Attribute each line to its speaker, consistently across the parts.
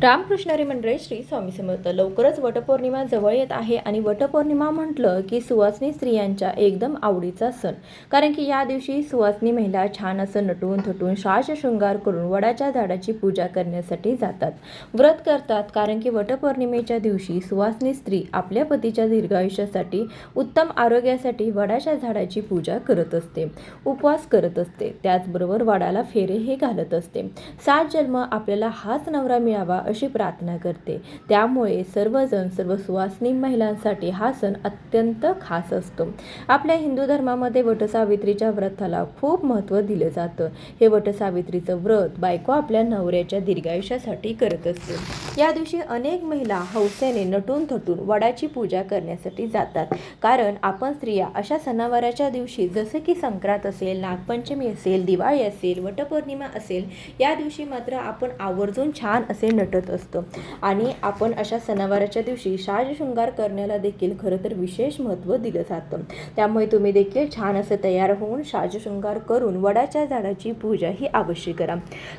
Speaker 1: रामकृष्ण हरी मंडळी, श्री स्वामी समर्थ. लवकरच वटपौर्णिमा जवळ येत आहे आणि वटपौर्णिमा म्हटलं की सुवासिनी स्त्रियांच्या एकदम आवडीचा सण. कारण की या दिवशी सुवासिनी महिला छान असं नटून थटून साज शृंगार करून वडाच्या झाडाची पूजा करण्यासाठी जातात, व्रत करतात. कारण की वटपौर्णिमेच्या दिवशी सुवासिनी स्त्री आपल्या पतीच्या दीर्घायुष्यासाठी, उत्तम आरोग्यासाठी वडाच्या झाडाची पूजा करत असते, उपवास करत असते. त्याचबरोबर वडाला फेरेही घालत असते. 7 जन्म आपल्याला हाच नवरा मिळावा अशी प्रार्थना करते. त्यामुळे सर्व सुवासिनी महिलांसाठी हा सण अत्यंत खास असतो. आपल्या हिंदू धर्मामध्ये वटसावित्रीच्या व्रताला खूप महत्त्व दिलं जातं. हे वटसावित्रीचं व्रत बायको आपल्या नवऱ्याच्या दीर्घायुष्यासाठी करत असते. या दिवशी अनेक महिला हौसेने नटून थटून वडाची पूजा करण्यासाठी जातात. कारण आपण स्त्रिया अशा सणावाराच्या दिवशी, जसे की संक्रांत असेल, नागपंचमी असेल, दिवाळी असेल, वटपौर्णिमा असेल, या दिवशी मात्र आपण आवर्जून छान असे नटत असतो. आणि आपण अशा सणावाराच्या दिवशी साज शृंगार करण्याला देखील खरं तर विशेष महत्त्व दिलं जातं. त्यामुळे तुम्ही देखील छान असं तयार होऊन साज शृंगार करून वडाच्या झाडाची पूजा ही अवश्य करा.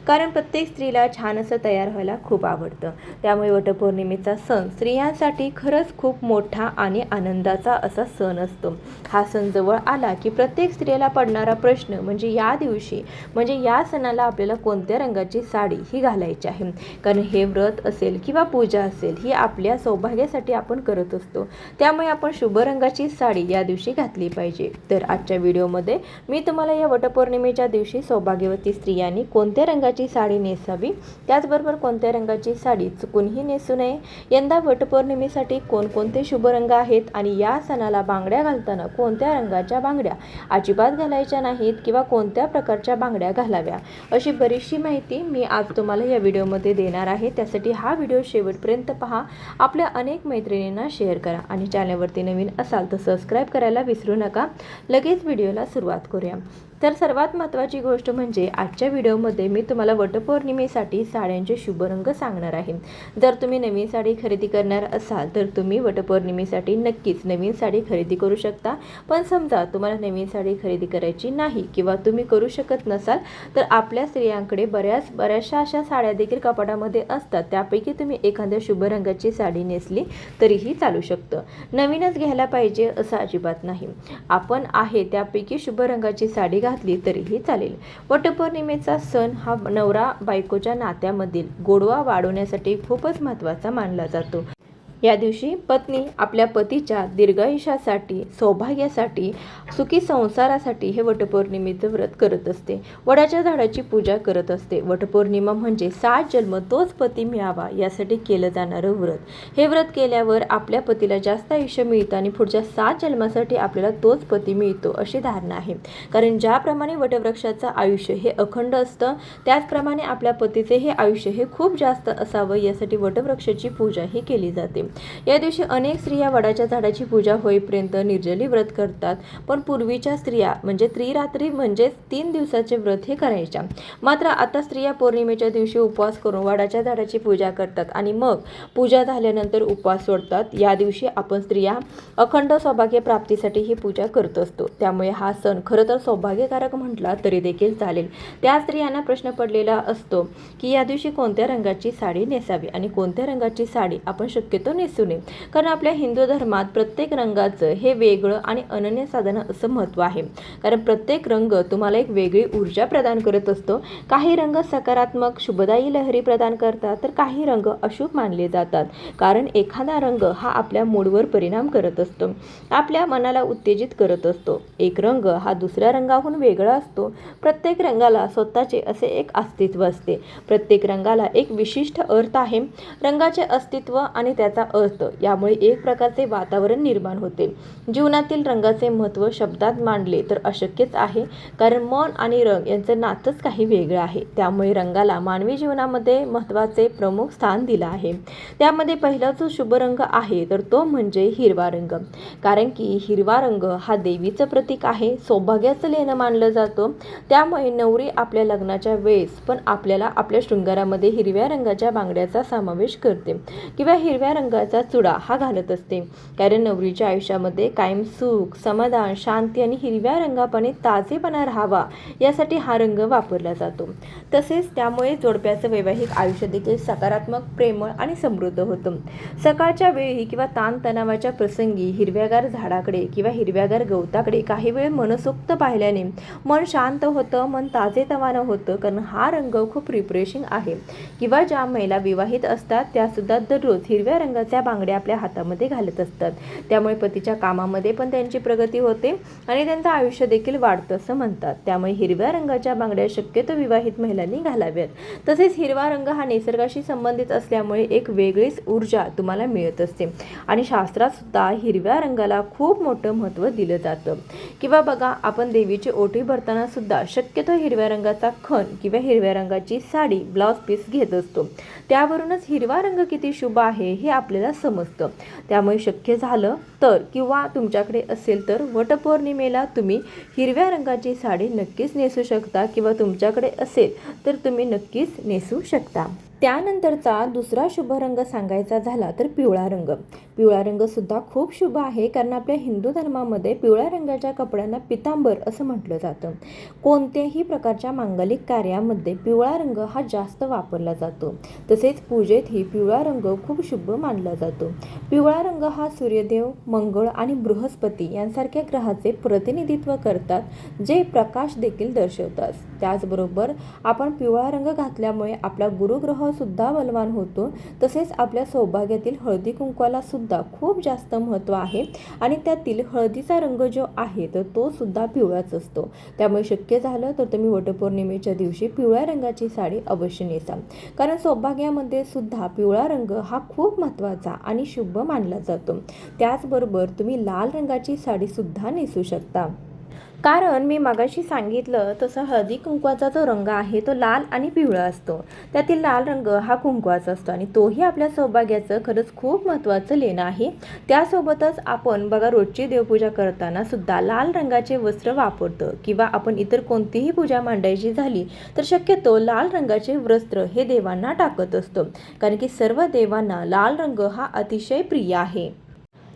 Speaker 1: कारण प्रत्येक स्त्रीला छान असं तयार व्हायला खूप आवडतं. त्यामुळे वटपौर्णिमेचा सण स्त्रियांसाठी खरंच खूप मोठा आणि आनंदाचा असा सण असतो. हा सण जवळ आला की प्रत्येक स्त्रियाला पडणारा प्रश्न म्हणजे या दिवशी या सणाला आपल्याला कोणत्या रंगाची साडी ही घालायची आहे. कारण हे व्रत असेल किंवा पूजा असेल ही आपल्या सौभाग्यासाठी आपण करत असतो. त्यामुळे आपण शुभ रंगाची साडी या दिवशी घातली पाहिजे. तर आजच्या व्हिडिओमध्ये मी तुम्हाला या वटपौर्णिमेच्या दिवशी सौभाग्यवती स्त्रियांनी कोणत्या रंगाची साडी नेसावी, त्याचबरोबर कोणत्या रंगाची साडी चुकूनही नेसू नये, यंदा वटपौर्णिमेसाठी कोणकोणते शुभ रंग आहेत आणि या सणाला बांगड्या घालताना कोणत्या रंगाच्या बांगड्या अजिबात घालायच्या नाहीत किंवा कोणत्या प्रकारच्या बांगड्या घालाव्या, अशी बरीचशी माहिती मी आज तुम्हाला या व्हिडिओमध्ये देणार आहे. त्यासाठी हा व्हिडिओ शेवटपर्यंत पहा. आपल्या अनेक मैत्रिणींना शेअर करा आणि चॅनलवरती नवीन असाल तर सबस्क्राईब करायला विसरू नका. लगेच व्हिडिओला सुरुवात करूया. तर सर्वात महत्त्वाची गोष्ट म्हणजे आजच्या व्हिडिओमध्ये मी तुम्हाला वटपौर्णिमेसाठी साड्यांचे शुभ रंग सांगणार आहे. जर तुम्ही नवीन साडी खरेदी करणार असाल तर तुम्ही वटपौर्णिमेसाठी नक्कीच नवीन साडी खरेदी करू शकता. पण समजा तुम्हाला नवीन साडी खरेदी करायची नाही किंवा तुम्ही करू शकत नसाल तर आपल्या स्त्रियांकडे बऱ्याचशा अशा साड्या देखील कपाटामध्ये असतात. त्यापैकी तुम्ही एखाद्या शुभ रंगाची साडी नेसली तरीही चालू शकतं. नवीनच घ्यायला पाहिजे असं अजिबात नाही. आपण आहे त्यापैकी शुभ रंगाची साडी घातली तरीही चालेल. वटपौर्णिमेचा सण हा नवरा बायकोच्या नात्यामधील गोडवा वाढवण्यासाठी खूपच महत्त्वाचा मानला जातो. या दिवशी पत्नी आपल्या पतीच्या दीर्घायुष्यासाठी, सौभाग्यासाठी, सुखी संसारासाठी हे वटपौर्णिमेचं व्रत करत असते. वडाच्या झाडाची पूजा करत असते. वटपौर्णिमा म्हणजे 7 जन्म तोच पती मिळावा यासाठी केलं जाणारं व्रत. हे व्रत केल्यावर आपल्या पतीला जास्त आयुष्य मिळतं आणि पुढच्या 7 जन्मासाठी आपल्याला तोच पती मिळतो अशी धारणा आहे. कारण ज्याप्रमाणे वटवृक्षाचं आयुष्य हे अखंड असतं, त्याचप्रमाणे आपल्या पतीचे हे आयुष्य हे खूप जास्त असावं यासाठी वटवृक्षाची पूजा ही केली जाते. या दिवशी अनेक स्त्रिया वडाच्या झाडाची पूजा होईपर्यंत निर्जली व्रत करतात. पण पूर्वीच्या स्त्रिया म्हणजे त्रिरात्री म्हणजेच 3 दिवसाचे व्रत हे करायच्या. मात्र आता स्त्रिया पौर्णिमेच्या दिवशी उपवास करून वडाच्या झाडाची पूजा करतात आणि मग पूजा झाल्यानंतर उपवास सोडतात. या दिवशी आपण स्त्रिया अखंड सौभाग्य प्राप्तीसाठी ही पूजा करत असतो. त्यामुळे हा सण खरं तर सौभाग्यकारक म्हटला तरी देखील चालेल. त्या स्त्रियांना प्रश्न पडलेला असतो की या दिवशी कोणत्या रंगाची साडी नेसावी आणि कोणत्या रंगाची साडी आपण शक्यतो नेसू नये. कारण आपल्या हिंदू धर्मात प्रत्येक रंगाचं हे वेगळं आणि अनन्यसाधारण असं महत्त्व आहे. कारण प्रत्येक रंग तुम्हाला एक वेगळी ऊर्जा प्रदान करत असतो. काही रंग सकारात्मक शुभदायी लहरी प्रदान करतात तर काही रंग अशुभ मानले जातात. कारण एखादा रंग हा आपल्या मूडवर परिणाम करत असतो, आपल्या मनाला उत्तेजित करत असतो. एक रंग हा दुसऱ्या रंगाहून वेगळा असतो. प्रत्येक रंगाला स्वतःचे असे एक अस्तित्व असते. प्रत्येक रंगाला एक विशिष्ट अर्थ आहे. रंगाचे अस्तित्व आणि त्याचा अर्थ यामुळे एक प्रकारचे वातावरण निर्माण होते. जीवनातील रंगाचे महत्त्व शब्दात मांडले तर अशक्यच आहे. कारण मन आणि रंग यांचं नातंच काही वेगळं आहे. त्यामुळे रंगाला मानवी जीवनामध्ये महत्त्वाचे प्रमुख स्थान दिलं आहे. त्यामध्ये पहिला जो शुभ रंग आहे तर तो म्हणजे हिरवा रंग. कारण की हिरवा रंग हा देवीचं प्रतीक आहे, सौभाग्याचं लेणं मानलं जातं. त्यामुळे नवरी आपल्या लग्नाच्या वेळेस पण आपल्याला आपल्या शृंगारामध्ये हिरव्या रंगाच्या बांगड्याचा समावेश करते किंवा हिरव्या रंगाचा रंगाचा चुडा हा घालत असते, कारण नवरीच्या आयुष्यामध्ये कायम सुख, समाधान, शांती आणि हिरव्या रंगापणे ताजेपणा राहावा यासाठी हा रंग वापरला जातो. तसेच त्यामुळे जोडप्याचं वैवाहिक आयुष्य देखील सकारात्मक, प्रेमळ आणि समृद्ध होतं. सकाळच्या वेळी किंवा ताणतणावाच्या प्रसंगी हिरव्यागार झाडाकडे किंवा हिरव्यागार गवताकडे काही वेळ मनसोक्त पाहिल्याने मन शांत होतं, मन ताजेतवानं होतं, कारण हा रंग खूप रिफ्रेशिंग आहे. किंवा ज्या महिला विवाहित असतात त्यासुद्धा दररोज हिरव्या रंगाच्या बांगड्या आपल्या हातामध्ये घालत असतात. त्यामुळे पतीच्या कामामध्ये पण त्यांची प्रगती होते आणि त्यांचं आयुष्य देखील वाढतं असं म्हणतात. त्यामुळे हिरव्या रंगाच्या बांगड्या शक्यतो विवाहित महिलांनी घालाव्यात. तसेच हिरवा रंग हा निसर्गाशी संबंधित असल्यामुळे एक वेगळीच ऊर्जा तुम्हाला मिळत असते आणि शास्त्रात सुद्धा हिरव्या रंगाला खूप मोठं महत्त्व दिलं जातं. किंवा बघा, आपण देवीची ओटी भरताना सुद्धा शक्यतो हिरव्या रंगाचा खण किंवा हिरव्या रंगाची साडी, ब्लाउज पीस घेत असतो. त्यावरूनच हिरवा रंग किती शुभ आहे हे आपल्याला समजतं. त्यामुळे शक्य झालं तर किंवा तुमच्याकडे असेल तर वटपौर्णिमेला तुम्ही हिरव्या रंगाची साडी नक्कीच नेसू शकता किंवा तुमच्याकडे असेल तर तुम्ही नक्कीच नेसू शकता. त्यानंतरचा दुसरा शुभ रंग सांगायचा झाला तर पिवळा रंग. पिवळा रंगसुद्धा खूप शुभ आहे, कारण आपल्या हिंदू धर्मामध्ये पिवळ्या रंगाच्या कपड्यांना पितांबर असं म्हटलं जातं. कोणत्याही प्रकारच्या मांगलिक कार्यामध्ये पिवळा रंग हा जास्त वापरला जातो. तसेच पूजेतही पिवळा रंग खूप शुभ मानला जातो. पिवळा रंग हा सूर्यदेव, मंगळ आणि बृहस्पती यांसारख्या ग्रहाचे प्रतिनिधित्व करतात, जे प्रकाश देखील दर्शवतात. त्याचबरोबर आपण पिवळा रंग घातल्यामुळे आपला गुरुग्रह सुद्धा बलवान होतो. तसेच आपल्या सौभाग्यातील हळदी कुंकवाला सुद्धा खूप जास्त महत्त्व आहे आणि त्यातील हळदीचा रंग जो आहे तर तो सुद्धा पिवळाच असतो. त्यामुळे शक्य झालं तर तुम्ही वटपौर्णिमेच्या दिवशी पिवळ्या रंगाची साडी अवश्य नेसा, कारण सौभाग्यामध्ये सुद्धा पिवळा रंग हा खूप महत्त्वाचा आणि शुभ मानला जातो. त्याचबरोबर तुम्ही लाल रंगाची साडी सुद्धा नेसू शकता, कारण मी मगाशी सांगितलं तसं हळदी कुंकवाचा जो रंग आहे तो लाल आणि पिवळा असतो. त्यातील लाल रंग हा कुंकवाचा असतो आणि तोही आपल्या सौभाग्याचं खरंच खूप महत्त्वाचं लेणं आहे. त्यासोबतच आपण बघा, रोजची देवपूजा करताना सुद्धा लाल रंगाचे वस्त्र वापरतो किंवा आपण इतर कोणतीही पूजा मांडायची झाली तर शक्यतो लाल रंगाचे वस्त्र हे देवांना टाकत असतो, कारण की सर्व देवांना लाल रंग हा अतिशय प्रिय आहे.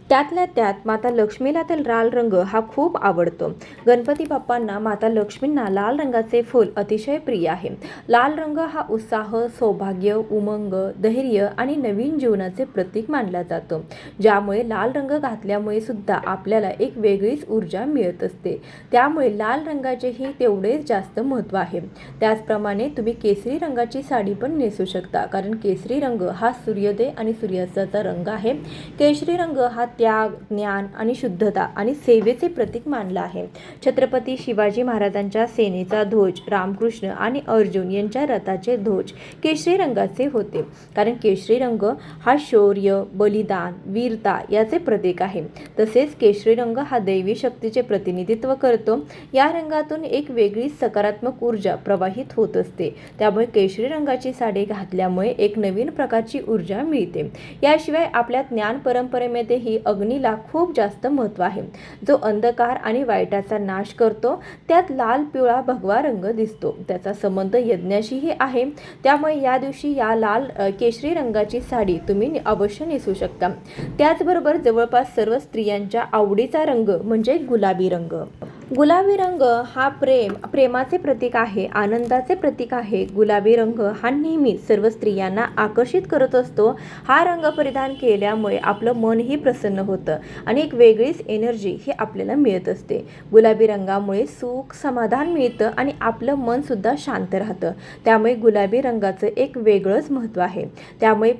Speaker 1: त्यातल्या त्यात माता लक्ष्मीला तर लाल रंग हा खूप आवडतो. गणपती बाप्पांना, माता लक्ष्मींना लाल रंगाचे फूल अतिशय प्रिय आहे. लाल रंग हा उत्साह, सौभाग्य, उमंग, धैर्य आणि नवीन जीवनाचे प्रतीक मानला जातो, ज्यामुळे लाल रंग घातल्यामुळे सुद्धा आपल्याला एक वेगळीच ऊर्जा मिळत असते. त्यामुळे लाल रंगाचेही तेवढेच जास्त महत्त्व आहे. त्याचप्रमाणे तुम्ही केसरी रंगाची साडी पण नेसू शकता, कारण केसरी रंग हा सूर्योदय आणि सूर्यास्ताचा रंग आहे. केशरी रंग हा त्याग, ज्ञान आणि शुद्धता आणि सेवेचे प्रतीक मानला आहे. छत्रपती शिवाजी महाराजांच्या सेनेचा ध्वज, रामकृष्ण आणि अर्जुन यांच्या रथाचे ध्वज केशरी रंगाचे होते, कारण केशरी रंग हा शौर्य, बलिदान, वीरता याचे प्रतीक आहे. तसेच केशरी रंग हा दैवी शक्तीचे प्रतिनिधित्व करतो. या रंगातून एक वेगळी सकारात्मक ऊर्जा प्रवाहित होत असते. त्यामुळे केशरी रंगाची साडी घातल्यामुळे एक नवीन प्रकारची ऊर्जा मिळते. याशिवाय आपल्या ज्ञान परंपरेमध्येही अग्नीला खूप जास्त महत्त्व आहे, जो अंधकार आणि वाईटाचा नाश करतो. त्यात लाल पिवळा भगवा रंग दिसतो, त्याचा संबंध यज्ञाशीही आहे. त्यामुळे या दिवशी या लाल केशरी रंगाची साडी तुम्ही अवश्य नेसू शकता. त्याचबरोबर जवळपास सर्व स्त्रियांच्या आवडीचा रंग म्हणजे गुलाबी रंग. गुलाबी रंग हा प्रेमाचे प्रतीक आहे, आनंदाचे प्रतीक आहे. गुलाबी रंग हा नेहमी सर्व स्त्रियांना आकर्षित करत असतो. हा रंग परिधान केल्यामुळे आपलं मनही प्रसन्न होतं आणि एक वेगळीच एनर्जी ही आपल्याला मिळत असते. गुलाबी रंगामुळे सुख, समाधान मिळतं आणि आपलं मन सुद्धा शांत राहतं. त्यामुळे गुलाबी रंगाचं एक वेगळंच महत्त्व आहे. त्यामुळे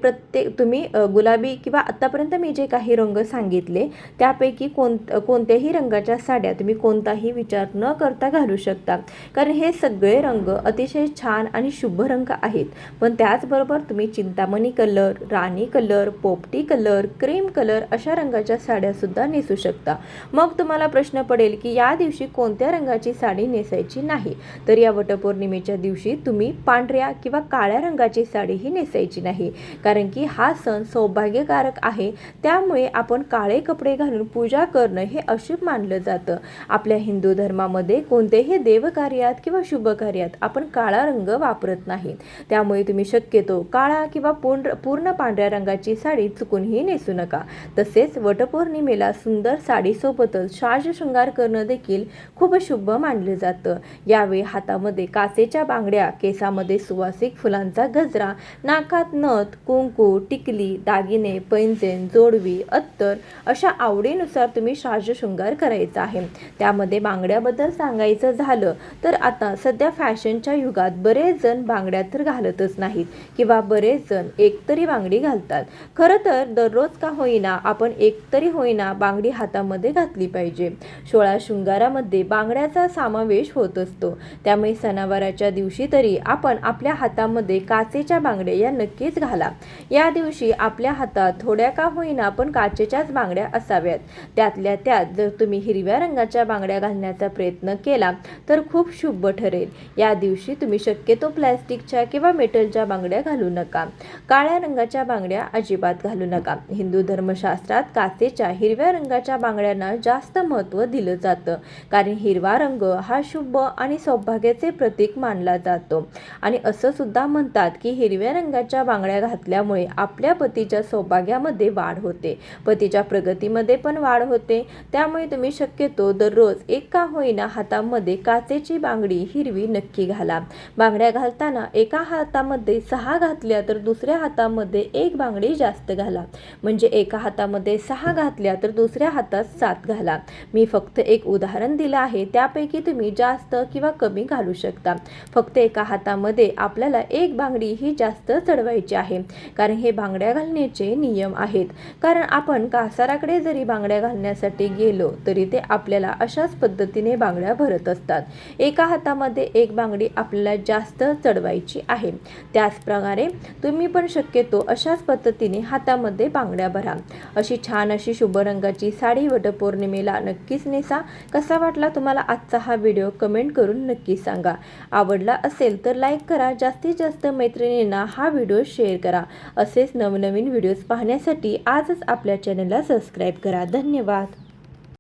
Speaker 1: तुम्ही गुलाबी किंवा आत्तापर्यंत मी जे काही रंग सांगितले त्यापैकी कोणत्याही रंगाच्या साड्या तुम्ही कोणताही विचार न करता घालू शकता, कारण हे सगळे रंग अतिशय छान आणि शुभ रंग आहेत. पण त्याचबरोबर तुम्ही चिंतामणी कलर, राणी कलर, पोपटी कलर, क्रीम कलर अशा रंगाच्या साड्या सुद्धा नेसू शकता. मग तुम्हाला प्रश्न पडेल की या दिवशी कोणत्या रंगाची साडी नेसायची नाही, तर या वटपौर्णिमेच्या दिवशी तुम्ही पांढऱ्या किंवा काळ्या रंगाची साडीही नेसायची नाही, कारण की हा सण सौभाग्यकारक आहे. त्यामुळे आपण काळे कपडे घालून पूजा करणं हे अशुभ मानलं जातं. आपल्या हिंदू धर्मामध्ये कोणत्याही देवकार्यात किंवा शुभ कार्यात आपण काळा रंग वापरत नाही. त्यामुळे तुम्ही शक्यतो काळा किंवा पूर्ण पांढऱ्या रंगाची साडी चुकूनही नेसू नका. तसेच वटपौर्णिमेला सुंदर साडीसोबतच साजशृंगार करणं देखील खूप शुभ मानलं जातं. यावेळी हातामध्ये काचेच्या बांगड्या, केसामध्ये सुवासिक फुलांचा गजरा, नाकात नथ, कुंकू, टिकली, दागिने, पैंजण, जोडवी, अत्तर अशा आवडीनुसार तुम्ही साजशृंगार करायचा आहे. त्यामध्ये बांगड्याबद्दल सांगायचं झालं तर आता सध्या फॅशनच्या युगात बरेच जण बांगड्या तर घालतच नाहीत किंवा बरेच जण एकतरी बांगडी घालतात. खरं तर दररोज का होईना आपण एकतरी होईना बांगडी हातामध्ये घातली पाहिजे. 16 शृंगारामध्ये बांगड्याचा समावेश होत असतो. त्यामुळे सणावाराच्या दिवशी तरी आपण आपल्या हातामध्ये काचेच्या बांगड्या या नक्कीच घाला. या दिवशी आपल्या हातात थोड्या का होईना पण काचेच्याच बांगड्या असाव्यात. त्यातल्या त्यात जर तुम्ही हिरव्या रंगाच्या बांगड्या घालण्याचा प्रयत्न केला तर खूप शुभ ठरेल. या दिवशी तुम्ही शक्यतो प्लॅस्टिकच्या किंवा मेटलच्या बांगड्या घालू नका. काळ्या रंगाच्या बांगड्या अजिबात घालू नका. हिंदू धर्मशास्त्रात काचेच्या हिरव्या रंगाच्या बांगड्यांना जास्त महत्त्व दिलं जातं, कारण हिरवा रंग हा शुभ आणि सौभाग्याचे प्रतीक मानला जातो. आणि असं सुद्धा म्हणतात की हिरव्या रंगाच्या बांगड्या घातल्यामुळे आपल्या पतीच्या सौभाग्यामध्ये वाढ होते, पतीच्या प्रगतीमध्ये पण वाढ होते. त्यामुळे तुम्ही शक्यतो दररोज एक का होईना हातामध्ये काचेची बांगडी हिरवी नक्की घाला. बांगड्या घालताना एका हातामध्ये 6 घातल्या तर दुसऱ्या हातामध्ये 1 बांगडी जास्त घाला. म्हणजे एका हातामध्ये 6 घातल्या तर दुसऱ्या हातात 7 घाला. मी फक्त एक उदाहरण दिलं आहे, त्यापैकी तुम्ही जास्त किंवा कमी घालू शकता. फक्त एका हातामध्ये आपल्याला 1 बांगडी ही जास्त चढवायची आहे, कारण हे बांगड्या घालण्याचे नियम आहेत. कारण आपण कासाराकडे जरी बांगड्या घालण्यासाठी गेलो तरी ते आपल्याला अशाच पद्धतीने बांगड्या भरत असतात. एका हातामध्ये 1 बांगडी आपल्याला जास्त चढवायची आहे. त्याचप्रकारे तुम्ही पण शक्यतो अशाच पद्धतीने हातामध्ये बांगड्या भरा. अशी छान अशी शुभ रंगाची साडी वटपौर्णिमेला नक्कीच नेसा. कसा वाटला तुम्हाला आजचा हा व्हिडिओ कमेंट करून नक्की सांगा. आवडला असेल तर लाईक करा. जास्तीत जास्त मैत्रिणींना हा व्हिडिओ शेअर करा. असेच नवनवीन व्हिडिओज पाहण्यासाठी आजच आपल्या चॅनलला सबस्क्राईब करा. धन्यवाद.